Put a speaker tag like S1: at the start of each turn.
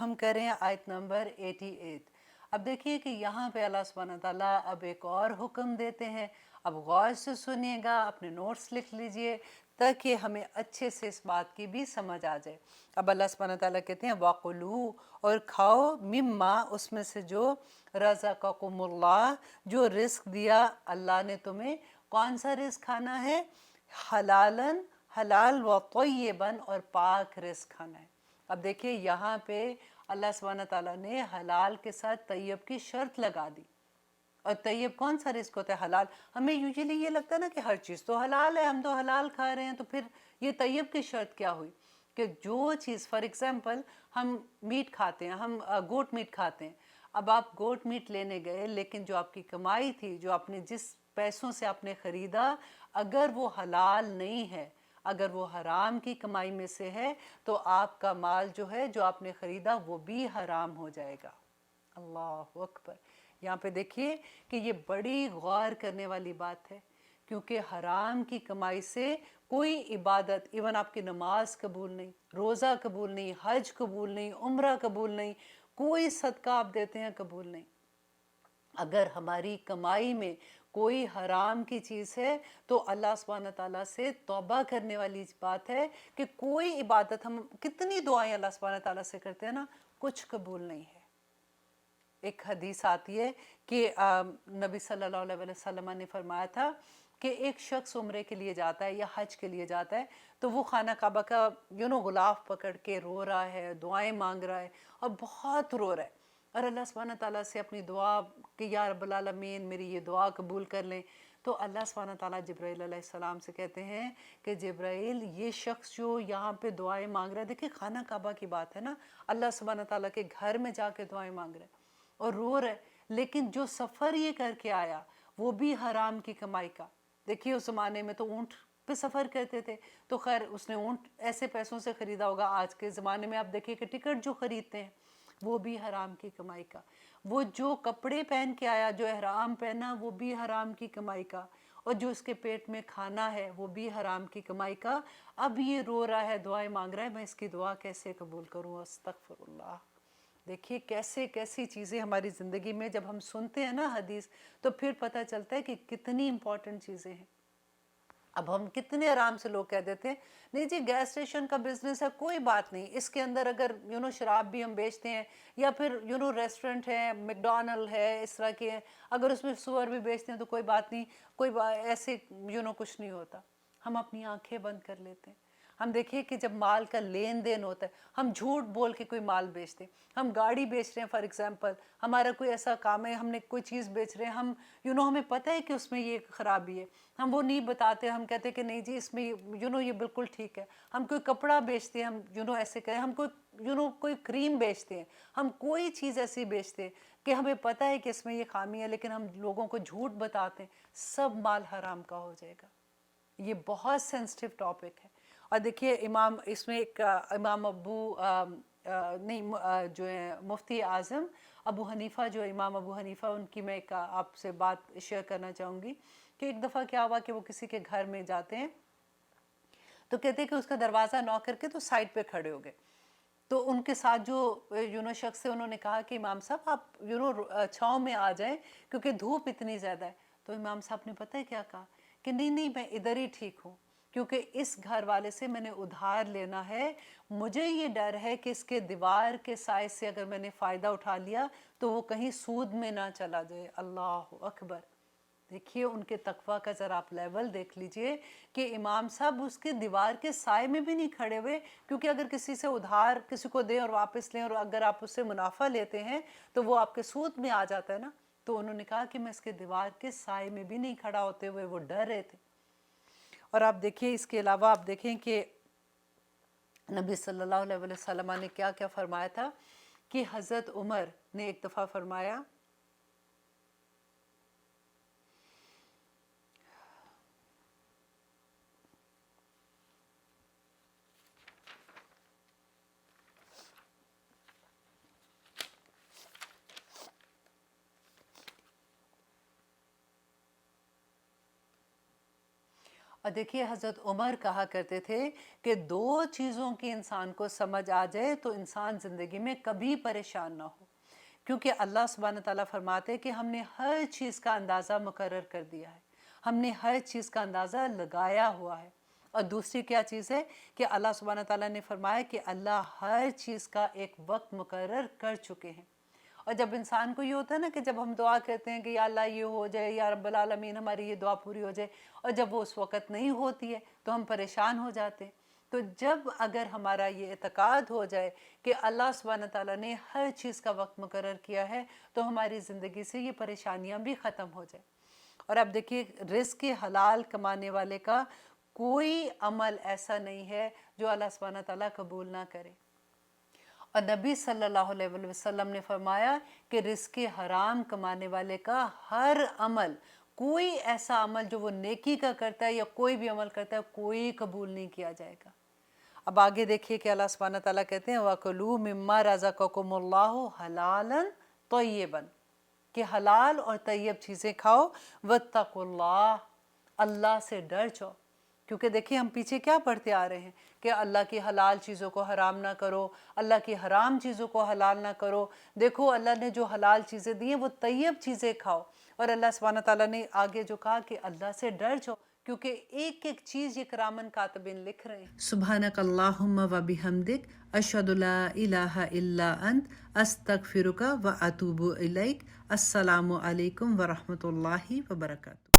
S1: हम करें आयत नंबर 88। अब देखिए कि यहाँ पे अल्लाह सुब्हानहू व तआला अब एक और हुक्म देते हैं। अब गौर से सुनिएगा, अपने नोट्स लिख लीजिए ताकि हमें अच्छे से इस बात की भी समझ आ जाए। अब अल्लाह सुब्हानहू व तआला कहते हैं वकुलू, और खाओ, मिम्मा, उसमें से जो रज़क़कुमुल्लाह, जो रिस्क दिया अल्लाह ने तुम्हें। कौन सा रिस्क खाना है? हलालन, हलाल, व तय्यबन, और पाक रिस्क खाना है। अब देखिए यहाँ पे अल्लाह सुब्हानहू व तआला ने हलाल के साथ तय्यब की शर्त लगा दी। और तय्यब कौन सा रिस्क होता है? हलाल। हमें यूजुअली ये लगता है ना कि हर चीज़ तो हलाल है, हम तो हलाल खा रहे हैं, तो फिर ये तय्यब की शर्त क्या हुई? कि जो चीज़, फॉर एग्जांपल हम मीट खाते हैं, हम गोट मीट खाते हैं। अब आप गोट मीट लेने गए, लेकिन जो आपकी कमाई थी, जो आपने जिस पैसों से आपने ख़रीदा, अगर वो हलाल नहीं है, अगर वो हराम की कमाई में से है, तो आपका माल जो है, जो आपने ख़रीदा, वो भी हराम हो जाएगा। अल्लाह अकबर। यहाँ पे देखिए कि ये बड़ी गौर करने वाली बात है, क्योंकि हराम की कमाई से कोई इबादत, इवन आपकी नमाज कबूल नहीं, रोज़ा कबूल नहीं, हज कबूल नहीं, उम्रा कबूल नहीं, कोई सदका आप देते हैं कबूल नहीं। अगर हमारी कमाई में कोई हराम की चीज़ है, तो अल्लाह सुब्हानहू व तआला से तौबा करने वाली बात है कि कोई इबादत, हम कितनी दुआएं अल्लाह सुब्हानहू व तआला से करते हैं ना, कुछ कबूल नहीं है। एक हदीस आती है कि नबी सल्लल्लाहु अलैहि वसल्लम ने फरमाया था कि एक शख्स उम्रे के लिए जाता है या हज के लिए जाता है, तो वो खाना काबा का गुलाफ पकड़ के रो रहा है, दुआएं मांग रहा है, और बहुत रो रहा है, और अल्लाह सुब्हानहू व तआला से अपनी दुआ कि या रब्बुल आलमीन मेरी ये दुआ कबूल कर लें। तो अल्लाह सुब्हानहू व तआला जिब्राईल अलैहिस्सलाम से कहते हैं कि जिब्राईल, ये शख्स जो यहाँ पे दुआएं मांग रहा है, देखिए खाना काबा की बात है ना, अल्लाह सुब्हानहू व तआला के घर में जाके दुआएं मांग रहा है और रो रहा है, लेकिन जो सफ़र ये करके आया वो भी हराम की कमाई का। देखिए उस ज़माने में तो ऊँट पे सफ़र करते थे, तो खैर उसने ऊँट ऐसे पैसों से ख़रीदा होगा। आज के ज़माने में आप देखिए कि टिकट जो ख़रीदते हैं वो भी हराम की कमाई का। वो जो कपड़े पहन के आया, जो एहराम पहना, वो भी हराम की कमाई का। और जो उसके पेट में खाना है वो भी हराम की कमाई का। अब ये रो रहा है, दुआएं मांग रहा है, मैं इसकी दुआ कैसे कबूल करूँ? अस्तगफिरुल्लाह। देखिए कैसे कैसी चीज़ें हमारी ज़िंदगी में जब हम सुनते हैं ना हदीस, तो फिर पता चलता है कि कितनी इम्पॉर्टेंट चीज़ें हैं। अब हम कितने आराम से लोग कह देते हैं नहीं जी गैस स्टेशन का बिजनेस है, कोई बात नहीं, इसके अंदर अगर शराब भी हम बेचते हैं, या फिर रेस्टोरेंट है, मैकडॉनल्ड है, इस तरह के हैं, अगर उसमें सुअर भी बेचते हैं तो कोई बात नहीं, ऐसे कुछ नहीं होता। हम अपनी आंखें बंद कर लेते हैं। हम देखिए कि जब माल का लेन देन होता है, हम झूठ बोल के कोई माल बेचते हैं। हम गाड़ी बेच रहे हैं, फॉर एग्जांपल हमारा कोई ऐसा काम है, हमने कोई चीज़ बेच रहे हैं, हम हमें पता है कि उसमें ये खराबी है, हम वो नहीं बताते, हम कहते हैं कि नहीं जी इसमें ये बिल्कुल ठीक है। हम कोई कपड़ा बेचते हैं, हम ऐसे करें, हम कोई क्रीम बेचते हैं, हम कोई चीज़ ऐसी बेचते हैं कि हमें पता है कि इसमें ये खामी है, लेकिन हम लोगों को झूठ बताते हैं, सब माल हराम का हो जाएगा। ये बहुत सेंसिटिव टॉपिक है। और देखिए इमाम, इसमें एक इमाम जो है मुफ्ती आज़म अबू हनीफ़ा, जो इमाम अबू हनीफ़ा, उनकी मैं एक आपसे बात शेयर करना चाहूँगी कि एक दफ़ा क्या हुआ कि वो किसी के घर में जाते हैं, तो कहते हैं कि उसका दरवाज़ा नॉक करके तो साइड पे खड़े हो गए। तो उनके साथ जो शख्स है, उन्होंने कहा कि इमाम साहब आप छाँव में आ जाएं क्योंकि धूप इतनी ज़्यादा है। तो इमाम साहब ने पता है क्या कहा कि नहीं नहीं मैं इधर ही ठीक हूँ, क्योंकि इस घर वाले से मैंने उधार लेना है, मुझे ये डर है कि इसके दीवार के साय से अगर मैंने फ़ायदा उठा लिया तो वो कहीं सूद में ना चला जाए। अल्लाह अकबर। देखिए उनके तकवा का ज़रा आप लेवल देख लीजिए कि इमाम साहब उसके दीवार के साय में भी नहीं खड़े हुए, क्योंकि अगर किसी से उधार किसी को दें और वापस लें, और अगर आप उससे मुनाफा लेते हैं तो वो आपके सूद में आ जाता है ना। तो उन्होंने कहा कि मैं इसके दीवार के साय में भी नहीं खड़ा होते हुए वो डर रहे थे। और आप देखिए इसके अलावा आप देखें कि नबी सल्लल्लाहु अलैहि वसल्लम ने क्या क्या फरमाया था कि हज़रत उमर ने एक दफ़ा फरमाया, और देखिए हज़रत उमर कहा करते थे कि दो चीज़ों की इंसान को समझ आ जाए तो इंसान ज़िंदगी में कभी परेशान ना हो, क्योंकि अल्लाह सुब्हान ताला फरमाते हैं कि हमने हर चीज़ का अंदाज़ा मुकर्रर कर दिया है, हमने हर चीज़ का अंदाज़ा लगाया हुआ है। और दूसरी क्या चीज़ है कि अल्लाह सुब्हान ताला ने फरमाया कि अल्लाह हर चीज़ का एक वक्त मुकर्रर कर चुके हैं। और जब इंसान को ये होता है ना कि जब हम दुआ करते हैं कि या अल्लाह ये हो जाए, या रब्बल आलमीन हमारी ये दुआ पूरी हो जाए, और जब वो उस वक़्त नहीं होती है तो हम परेशान हो जाते हैं। तो जब अगर हमारा ये एतक़ाद हो जाए कि अल्लाह सुब्हान ताला ने हर चीज़ का वक्त मुकर्रर किया है, तो हमारी ज़िंदगी से ये परेशानियाँ भी ख़त्म हो जाए। और अब देखिए रिज़्क़ हलाल कमाने वाले का कोई अमल ऐसा नहीं है जो अल्लाह सुब्हान ताला कबूल ना करे। और नबी सल्लल्लाहु अलैहि वसल्लम ने फरमाया कि रिज़्क़ हराम कमाने वाले का हर अमल, कोई ऐसा अमल जो वो नेकी का करता है या कोई भी अमल करता है, कोई कबूल नहीं किया जाएगा। अब आगे देखिए कि अल्लाह सुब्हान ताला कहते हैं वकुलू मिम्मा रज़क़कुमुल्लाहु हलालन तय्यिबन, कि हलाल और तैयब चीज़ें खाओ, वत्तकुल्लाह, अल्लाह से डर जाओ। क्योंकि देखिए हम पीछे क्या पढ़ते आ रहे हैं कि अल्लाह की हलाल चीज़ों को हराम ना करो, अल्लाह की हराम चीज़ों को हलाल ना करो। देखो अल्लाह ने जो हलाल चीज़ें दी हैं वो तैयब चीज़ें खाओ। और अल्लाह सुब्हान ताला ने आगे जो कहा कि अल्लाह से डर जाओ, क्योंकि एक एक चीज़ ये किरामन कातिबिन लिख रहे हैं। सुब्हानक अल्लाहुम्मा व बिहम्दिक अशहदु ला इलाहा इल्ला अंत अस्तगफिरुका व अतूबु इलैक। अस्सलामु अलैकुम व रहमतुल्लाहि व बरकातुहू।